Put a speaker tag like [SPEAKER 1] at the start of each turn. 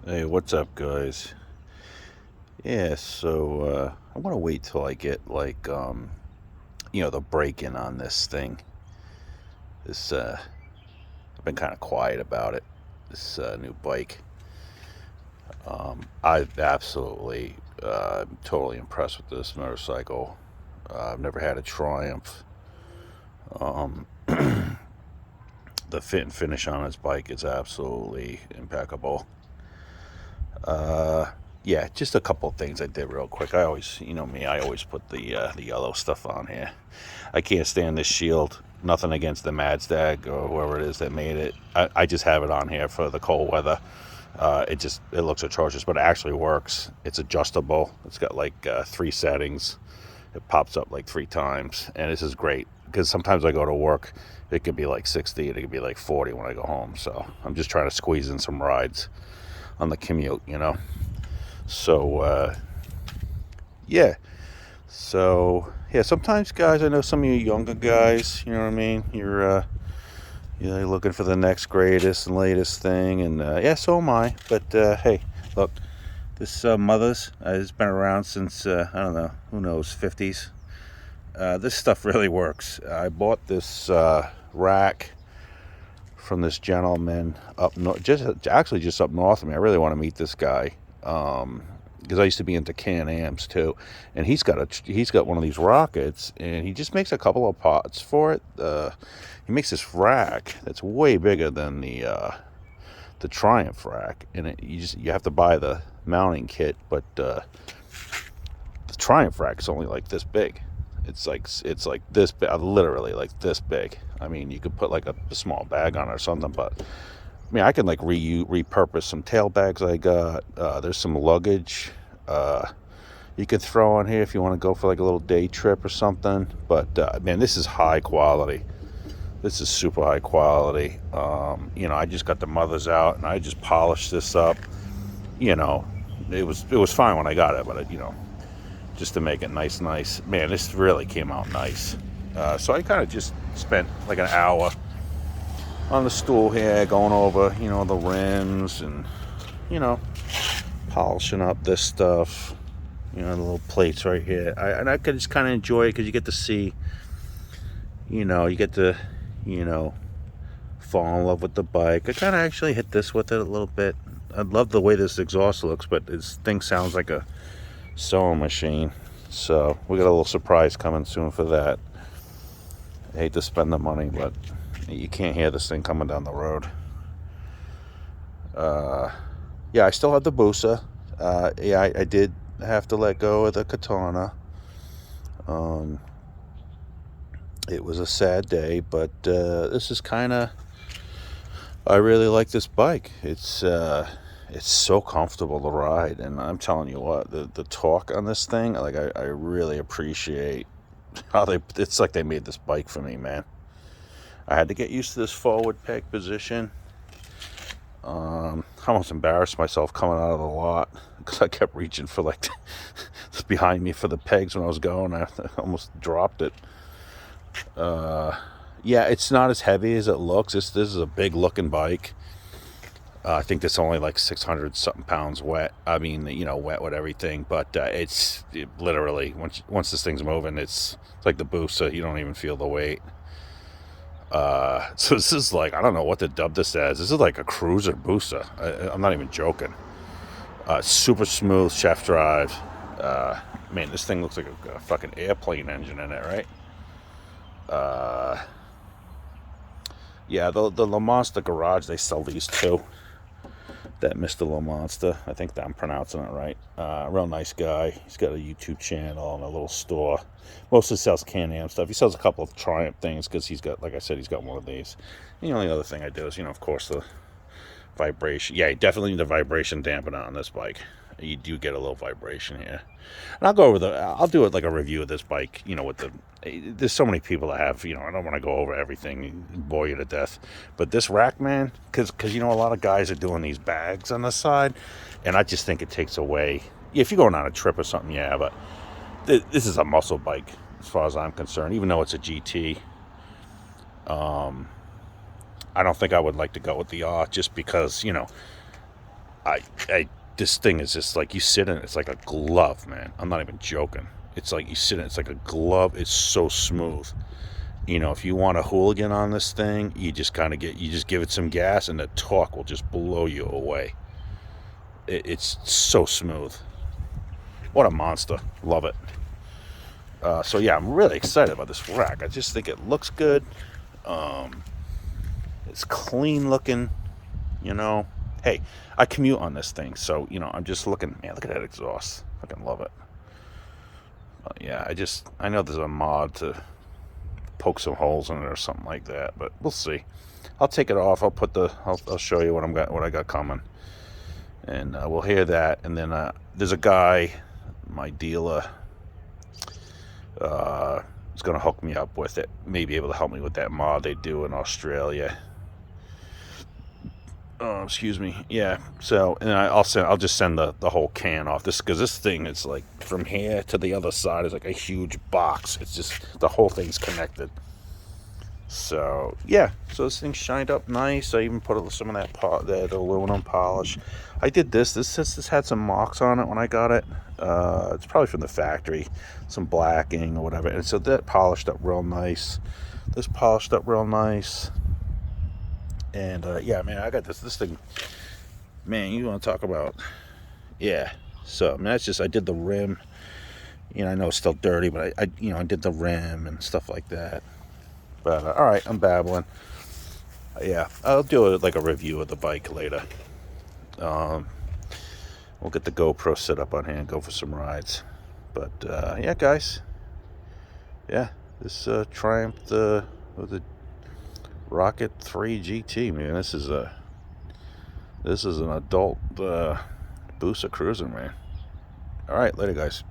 [SPEAKER 1] Hey, what's up, guys? Yeah, so I want to wait till I get the break-in on this thing. This I've been kind of quiet about it. This new bike. I've absolutely totally impressed with this motorcycle. I've never had a Triumph. Um, the fit and finish on this bike is absolutely impeccable. Uh, yeah, just a couple of things I did real quick. I always, you know me, I always put the yellow stuff on here. I can't stand this shield. Nothing against the Madstag or whoever it is that made it. I just have it on here for the cold weather. It looks atrocious, but it actually works. It's adjustable. It's got like three settings. It pops up like three times, and this is great because sometimes I go to work. It could be like 60, and it could be like 40 when I go home. So I'm just trying to squeeze in some rides on the commute. So yeah. So yeah, sometimes guys, I know some of you younger guys, you know what I mean. You're looking for the next greatest and latest thing, and yeah, so am I. But hey, look, this Mother's has been around since I don't know, who knows, 50s. This stuff really works. I bought this rack from this gentleman up north, just up north of me. I really want to meet this guy. Because I used to be into Can-Ams too, and he's got one of these rockets, and he just makes a couple of parts for it. He makes this rack that's way bigger than the Triumph rack, and you have to buy the mounting kit, but the Triumph rack is only like this big. It's like this big, literally like this big. I mean, you could put like a small bag on it or something, but I mean, I can like repurpose some tail bags I got. There's some luggage you could throw on here if you want to go for like a little day trip or something. But man, this is high quality. This is super high quality. I just got the mothers out and I just polished this up. You know, it was fine when I got it, but just to make it nice. Man, this really came out nice. So I kind of just spent like an hour on the stool here, going over, the rims and, you know, polishing up this stuff. The little plates right here. I could just kind of enjoy it because you get to see, you get to, you know, fall in love with the bike. I kind of actually hit this with it a little bit. I love the way this exhaust looks, but this thing sounds like a sewing machine. So we got a little surprise coming soon for that. I hate to spend the money, but you can't hear this thing coming down the road. Yeah, I still have the Busa. Yeah, I did have to let go of the Katana. Um, it was a sad day, but this is kind of. I really like this bike. It's so comfortable to ride, and I'm telling you what, the torque on this thing, like I really appreciate how it's like they made this bike for me, man. I had to get used to this forward peg position. I almost embarrassed myself coming out of the lot because I kept reaching for like behind me for the pegs when I was going. I almost dropped it. Yeah, it's not as heavy as it looks. This is a big looking bike. I think it's only like 600 something pounds wet. I mean, wet with everything, but it literally once this thing's moving, it's like the Busa. You don't even feel the weight. So this is like, I don't know what to dub this as. This is like a cruiser Busa. I'm not even joking. Super smooth chef drive. Man, this thing looks like a fucking airplane engine in it, right? Yeah, the La Monster Garage, they sell these too. That Mr. La Monster, I think that I'm pronouncing it right. Real nice guy. He's got a YouTube channel and a little store. Mostly sells Can-Am stuff. He sells a couple of Triumph things because he's got, like I said, he's got one of these. And the only other thing I do is, of course, the vibration. Yeah, you definitely need a vibration dampener on this bike. You do get a little vibration here. And I'll do it like a review of this bike, there's so many people that have, I don't want to go over everything and bore you to death. But this rack, man, because a lot of guys are doing these bags on the side, and I just think it takes away. If you're going on a trip or something, yeah, but this is a muscle bike as far as I'm concerned, even though it's a GT. I don't think I would like to go with the R just because, I this thing is just like, you sit in it, it's like a glove, man. I'm not even joking. It's like you sit in it, it's like a glove. It's so smooth. You know, if you want a hooligan on this thing, you just give it some gas and the torque will just blow you away. It's so smooth. What a monster. Love it. So yeah, I'm really excited about this rack. I just think it looks good. It's clean looking, you know. Hey, I commute on this thing, so, you know, I'm just looking. Man, look at that exhaust. Fucking love it. Yeah, I know there's a mod to poke some holes in it or something like that, but we'll see. I'll take it off. I'll show you what I got coming, and we'll hear that. And then there's a guy, my dealer, is going to hook me up with it. Maybe able to help me with that mod they do in Australia. Oh, excuse me. Yeah. So, and I'll just send the whole can off this, because this thing is like, from here to the other side is like a huge box. It's just, the whole thing's connected. So yeah, so this thing shined up nice. I even put some of that aluminum polish. I did this. This had some marks on it when I got it. It's probably from the factory, some blacking or whatever. And so that polished up real nice. This polished up real nice. And yeah, man, I got this thing. Man, you want to talk about, yeah. So I mean, that's just, I did the rim. You know, I know it's still dirty, but I did the rim and stuff like that. But all right, I'm babbling. Yeah, I'll do like a review of the bike later. We'll get the GoPro set up on here and go for some rides. But yeah, guys. Yeah, this Triumph with the R3GT, man. This is an adult Busa cruiser, man. All right, later, guys.